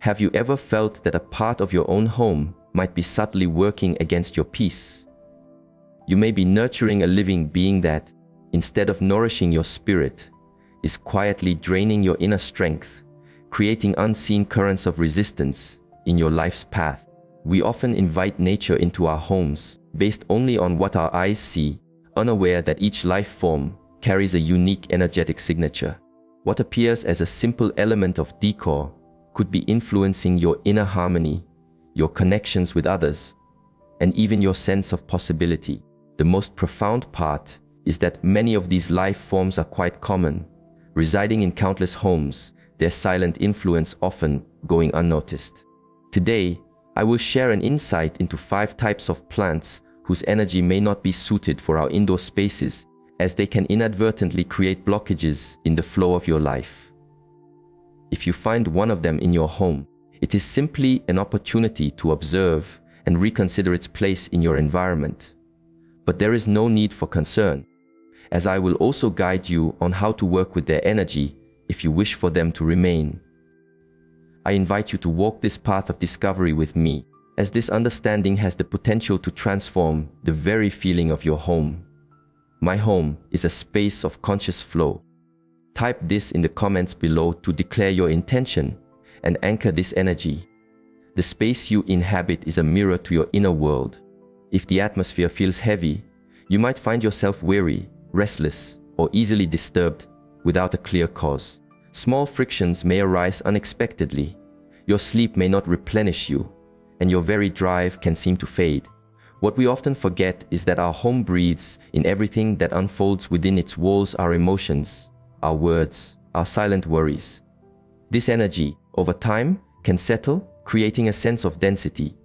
Have you ever felt that a part of your own home might be subtly working against your peace? You may be nurturing a living being that, instead of nourishing your spirit, is quietly draining your inner strength, creating unseen currents of resistance in your life's path. We often invite nature into our homes based only on what our eyes see, unaware that each life form carries a unique energetic signature. What appears as a simple element of decor could be influencing your inner harmony, your connections with others, and even your sense of possibility. The most profound part is that many of these life forms are quite common, residing in countless homes, their silent influence often going unnoticed. Today, I will share an insight into 5 types of plants whose energy may not be suited for our indoor spaces, as they can inadvertently create blockages in the flow of your life. If you find one of them in your home, it is simply an opportunity to observe and reconsider its place in your environment. But there is no need for concern, as I will also guide you on how to work with their energy if you wish for them to remain. I invite you to walk this path of discovery with me, as this understanding has the potential to transform the very feeling of your home. My home is a space of conscious flow. Type this in the comments below to declare your intention and anchor this energy. The space you inhabit is a mirror to your inner world. If the atmosphere feels heavy, you might find yourself weary, restless, or easily disturbed without a clear cause. Small frictions may arise unexpectedly. Your sleep may not replenish you, and your very drive can seem to fade. What we often forget is that our home breathes in everything that unfolds within its walls: our emotions, our words, our silent worries. This energy, over time, can settle, creating a sense of density.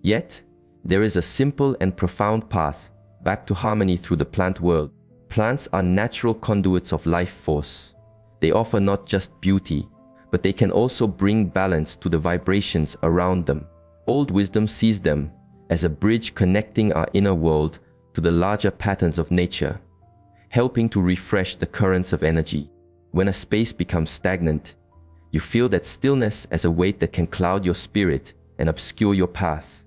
Yet, there is a simple and profound path back to harmony through the plant world. Plants are natural conduits of life force. They offer not just beauty, but they can also bring balance to the vibrations around them. Old wisdom sees them as a bridge connecting our inner world to the larger patterns of nature, helping to refresh the currents of energy. When a space becomes stagnant, you feel that stillness as a weight that can cloud your spirit and obscure your path.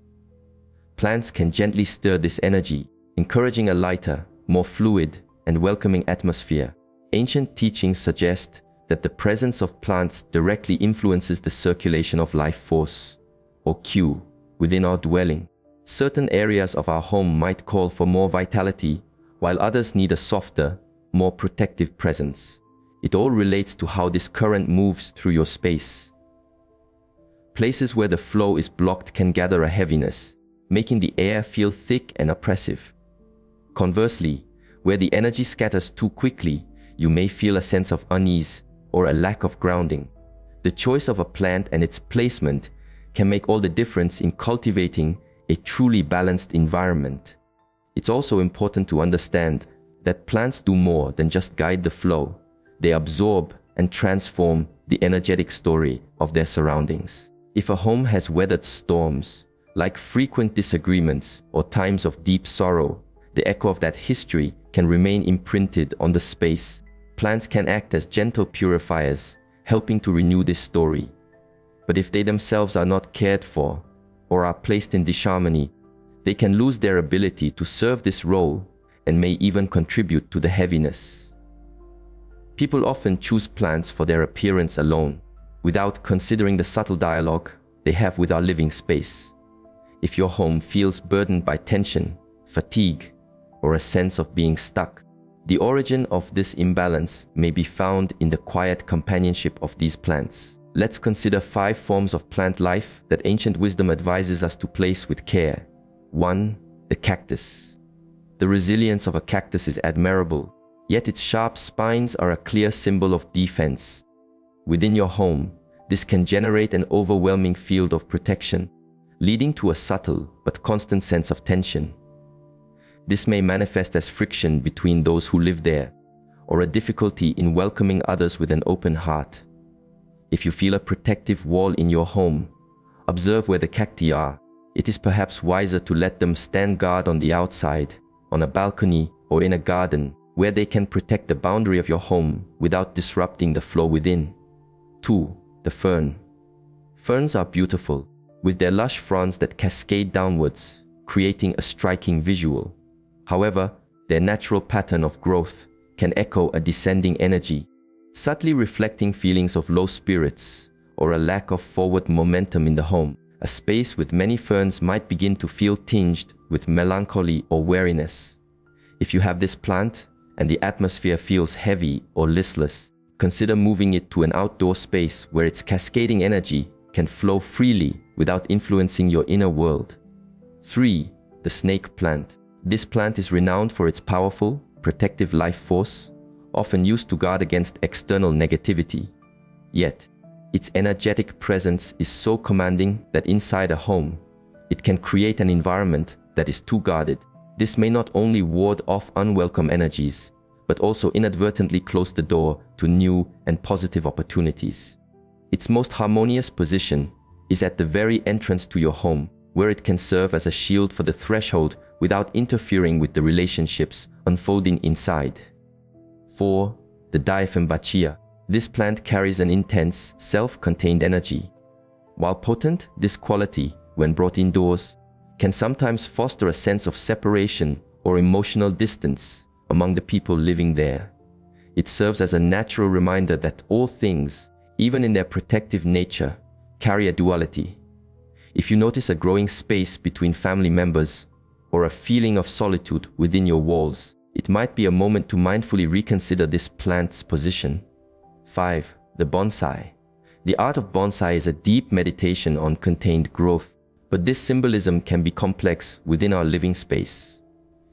Plants can gently stir this energy, encouraging a lighter, more fluid, and welcoming atmosphere. Ancient teachings suggest that the presence of plants directly influences the circulation of life force, or Qi, within our dwelling. Certain areas of our home might call for more vitality, while others need a softer, more protective presence. It all relates to how this current moves through your space. Places where the flow is blocked can gather a heaviness, making the air feel thick and oppressive. Conversely, where the energy scatters too quickly, you may feel a sense of unease or a lack of grounding. The choice of a plant and its placement can make all the difference in cultivating a truly balanced environment. It's also important to understand that plants do more than just guide the flow. They absorb and transform the energetic story of their surroundings. If a home has weathered storms, like frequent disagreements or times of deep sorrow, the echo of that history can remain imprinted on the space. Plants can act as gentle purifiers, helping to renew this story. But if they themselves are not cared for or are placed in disharmony, they can lose their ability to serve this role and may even contribute to the heaviness. People often choose plants for their appearance alone, without considering the subtle dialogue they have with our living space. If your home feels burdened by tension, fatigue, or a sense of being stuck, the origin of this imbalance may be found in the quiet companionship of these plants. Let's consider 5 forms of plant life that ancient wisdom advises us to place with care. 1. The cactus. The resilience of a cactus is admirable, yet its sharp spines are a clear symbol of defense. Within your home, this can generate an overwhelming field of protection, leading to a subtle but constant sense of tension. This may manifest as friction between those who live there, or a difficulty in welcoming others with an open heart. If you feel a protective wall in your home, observe where the cacti are. It is perhaps wiser to let them stand guard on the outside, on a balcony, or in a garden, where they can protect the boundary of your home without disrupting the flow within. 2. The fern. Ferns are beautiful, with their lush fronds that cascade downwards, creating a striking visual. However, their natural pattern of growth can echo a descending energy, subtly reflecting feelings of low spirits or a lack of forward momentum in the home. A space with many ferns might begin to feel tinged with melancholy or weariness. If you have this plant and the atmosphere feels heavy or listless, consider moving it to an outdoor space where its cascading energy can flow freely without influencing your inner world. 3. The snake plant. This plant is renowned for its powerful, protective life force, often used to guard against external negativity. Yet, its energetic presence is so commanding that inside a home, it can create an environment that is too guarded. This may not only ward off unwelcome energies, but also inadvertently close the door to new and positive opportunities. Its most harmonious position is at the very entrance to your home, where it can serve as a shield for the threshold without interfering with the relationships unfolding inside. 4. The Diaphanbachia. This plant carries an intense, self-contained energy. While potent, this quality, when brought indoors, can sometimes foster a sense of separation or emotional distance among the people living there. It serves as a natural reminder that all things, even in their protective nature, carry a duality. If you notice a growing space between family members or a feeling of solitude within your walls, it might be a moment to mindfully reconsider this plant's position. 5. The bonsai. The art of bonsai is a deep meditation on contained growth, but this symbolism can be complex within our living space.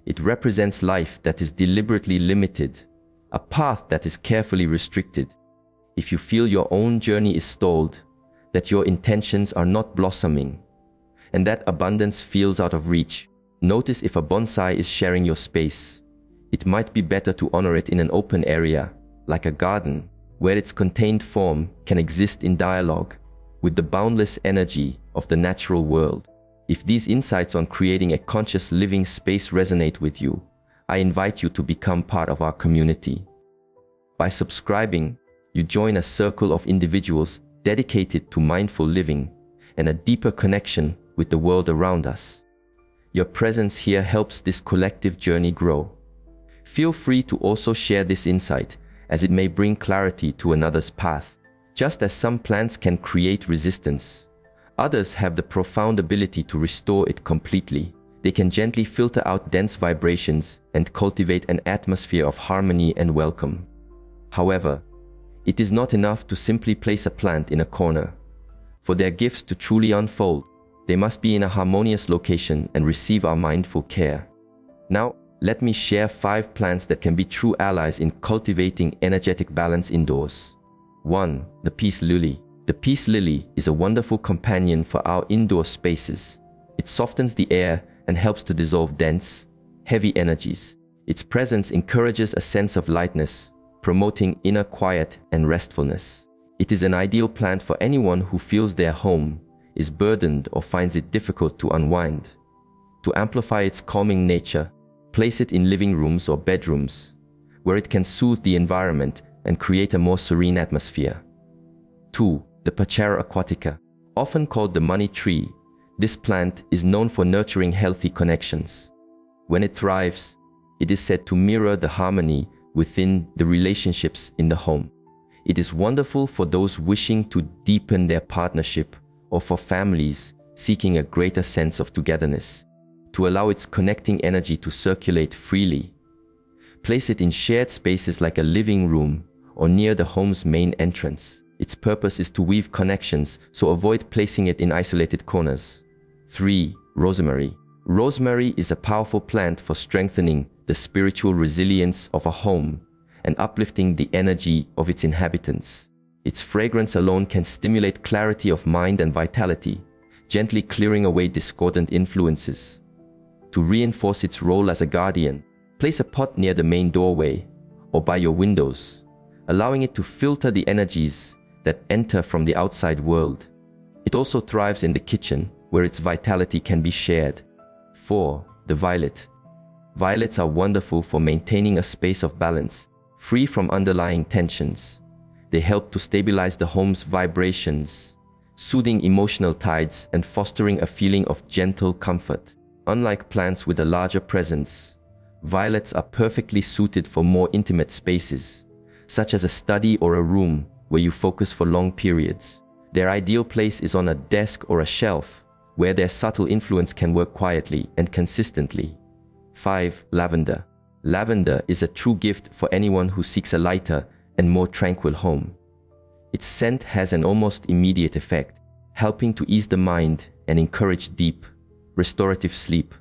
It represents life that is deliberately limited, a path that is carefully restricted. If you feel your own journey is stalled, that your intentions are not blossoming, and that abundance feels out of reach, notice if a bonsai is sharing your space. It might be better to honor it in an open area, like a garden, where its contained form can exist in dialogue with the boundless energy of the natural world. If these insights on creating a conscious living space resonate with you, I invite you to become part of our community. By subscribing, you join a circle of individuals dedicated to mindful living and a deeper connection with the world around us. Your presence here helps this collective journey grow. Feel free to also share this insight, as it may bring clarity to another's path. Just as some plants can create resistance, others have the profound ability to restore it completely. They can gently filter out dense vibrations and cultivate an atmosphere of harmony and welcome. However, it is not enough to simply place a plant in a corner. For their gifts to truly unfold, they must be in a harmonious location and receive our mindful care. Now, let me share 5 plants that can be true allies in cultivating energetic balance indoors. 1. The peace lily. The peace lily is a wonderful companion for our indoor spaces. It softens the air and helps to dissolve dense, heavy energies. Its presence encourages a sense of lightness, promoting inner quiet and restfulness. It is an ideal plant for anyone who feels their home is burdened or finds it difficult to unwind. To amplify its calming nature, place it in living rooms or bedrooms, where it can soothe the environment and create a more serene atmosphere. 2. The Pachara aquatica. Often called the money tree, this plant is known for nurturing healthy connections. When it thrives, it is said to mirror the harmony within the relationships in the home. It is wonderful for those wishing to deepen their partnership or for families seeking a greater sense of togetherness. To allow its connecting energy to circulate freely, place it in shared spaces like a living room or near the home's main entrance. Its purpose is to weave connections, so avoid placing it in isolated corners. 3. Rosemary. Rosemary is a powerful plant for strengthening the spiritual resilience of a home and uplifting the energy of its inhabitants. Its fragrance alone can stimulate clarity of mind and vitality, gently clearing away discordant influences. To reinforce its role as a guardian, place a pot near the main doorway or by your windows, allowing it to filter the energies that enter from the outside world. It also thrives in the kitchen, where its vitality can be shared. 4. The violet. Violets are wonderful for maintaining a space of balance, free from underlying tensions. They help to stabilize the home's vibrations, soothing emotional tides and fostering a feeling of gentle comfort. Unlike plants with a larger presence, violets are perfectly suited for more intimate spaces, such as a study or a room where you focus for long periods. Their ideal place is on a desk or a shelf, where their subtle influence can work quietly and consistently. 5. Lavender. Lavender is a true gift for anyone who seeks a lighter and more tranquil home. Its scent has an almost immediate effect, helping to ease the mind and encourage deep, restorative sleep.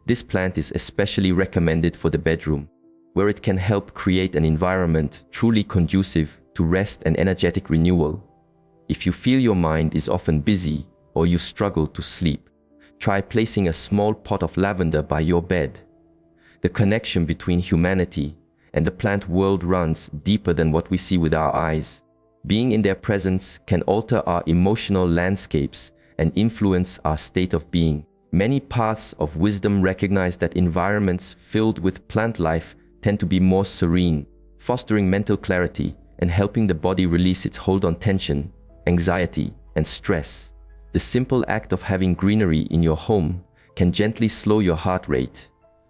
This plant is especially recommended for the bedroom, where it can help create an environment truly conducive to rest and energetic renewal. If you feel your mind is often busy or you struggle to sleep, try placing a small pot of lavender by your bed. The connection between humanity and the plant world runs deeper than what we see with our eyes. Being in their presence can alter our emotional landscapes and influence our state of being. Many paths of wisdom recognize that environments filled with plant life tend to be more serene, fostering mental clarity and helping the body release its hold on tension, anxiety, and stress. The simple act of having greenery in your home can gently slow your heart rate,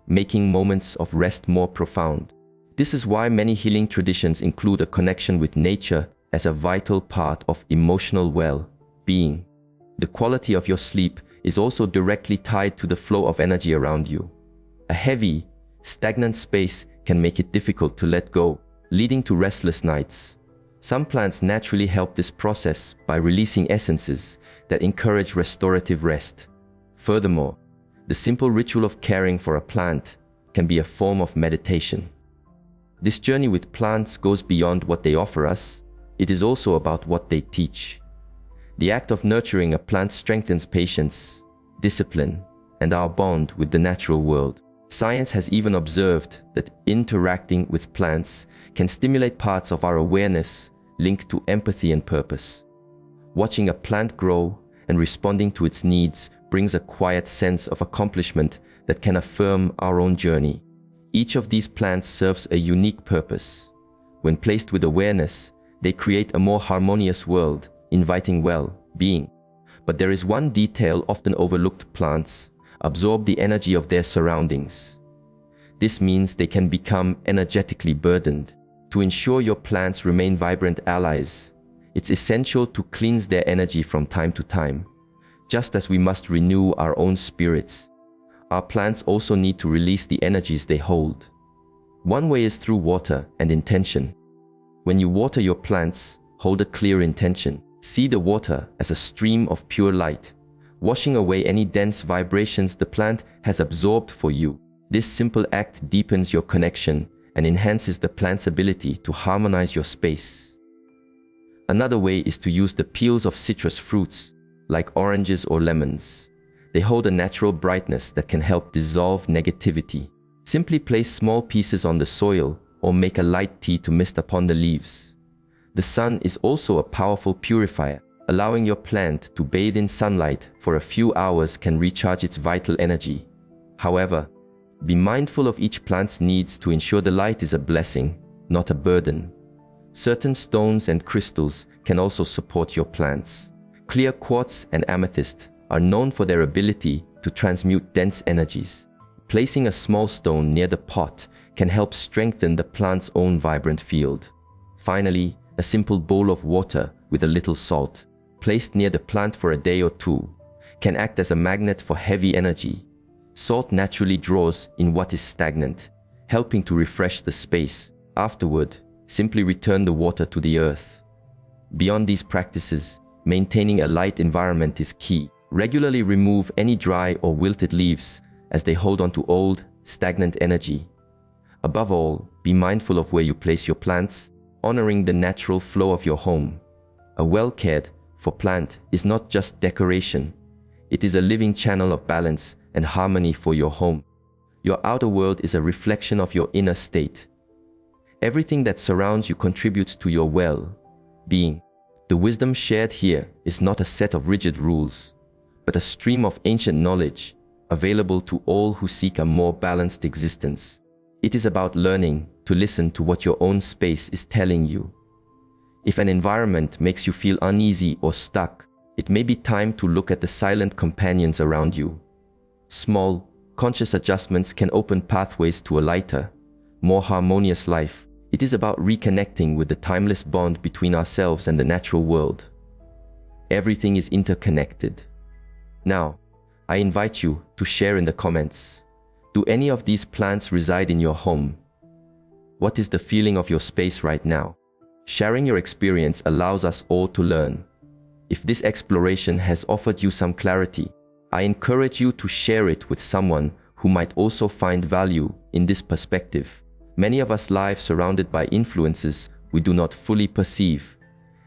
making moments of rest more profound. This is why many healing traditions include a connection with nature as a vital part of emotional well-being. The quality of your sleep is also directly tied to the flow of energy around you. A heavy, stagnant space can make it difficult to let go, leading to restless nights. Some plants naturally help this process by releasing essences that encourage restorative rest. Furthermore, the simple ritual of caring for a plant can be a form of meditation. This journey with plants goes beyond what they offer us. It is also about what they teach. The act of nurturing a plant strengthens patience, discipline, and our bond with the natural world. Science has even observed that interacting with plants can stimulate parts of our awareness linked to empathy and purpose. Watching a plant grow and responding to its needs brings a quiet sense of accomplishment that can affirm our own journey. Each of these plants serves a unique purpose. When placed with awareness, they create a more harmonious world, inviting well-being. But there is one detail often overlooked: plants absorb the energy of their surroundings. This means they can become energetically burdened. To ensure your plants remain vibrant allies, it's essential to cleanse their energy from time to time. Just as we must renew our own spirits, our plants also need to release the energies they hold. One way is through water and intention. When you water your plants, hold a clear intention. See the water as a stream of pure light, washing away any dense vibrations the plant has absorbed for you. This simple act deepens your connection and enhances the plant's ability to harmonize your space. Another way is to use the peels of citrus fruits, like oranges or lemons. They hold a natural brightness that can help dissolve negativity. Simply place small pieces on the soil or make a light tea to mist upon the leaves. The sun is also a powerful purifier. Allowing your plant to bathe in sunlight for a few hours can recharge its vital energy. However, be mindful of each plant's needs to ensure the light is a blessing, not a burden. Certain stones and crystals can also support your plants. Clear quartz and amethyst are known for their ability to transmute dense energies. Placing a small stone near the pot can help strengthen the plant's own vibrant field. Finally, a simple bowl of water with a little salt, placed near the plant for a day or two, can act as a magnet for heavy energy. Salt naturally draws in what is stagnant, helping to refresh the space. Afterward, simply return the water to the earth. Beyond these practices, maintaining a light environment is key. Regularly remove any dry or wilted leaves, as they hold on to old, stagnant energy. Above all, be mindful of where you place your plants, honoring the natural flow of your home. A well-cared for plant is not just decoration. It is a living channel of balance and harmony for your home. Your outer world is a reflection of your inner state. Everything that surrounds you contributes to your well-being. The wisdom shared here is not a set of rigid rules, but a stream of ancient knowledge available to all who seek a more balanced existence. It is about learning to listen to what your own space is telling you. If an environment makes you feel uneasy or stuck, It may be time to look at the silent companions around you. Small, conscious adjustments can open pathways to a lighter, more harmonious life. It is about reconnecting with the timeless bond between ourselves and the natural world. Everything is interconnected. Now, I invite you to share in the comments. Do any of these plants reside in your home? What is the feeling of your space right now? Sharing your experience allows us all to learn. If this exploration has offered you some clarity, I encourage you to share it with someone who might also find value in this perspective. Many of us live surrounded by influences we do not fully perceive,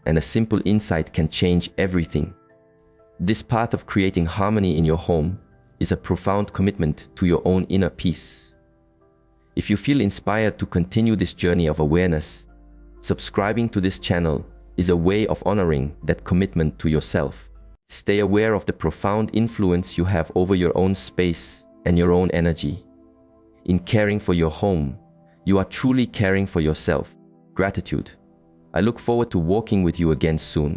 and a simple insight can change everything. This path of creating harmony in your home is a profound commitment to your own inner peace. If you feel inspired to continue this journey of awareness, subscribing to this channel is a way of honoring that commitment to yourself. Stay aware of the profound influence you have over your own space and your own energy. In caring for your home, you are truly caring for yourself. Gratitude. I look forward to walking with you again soon.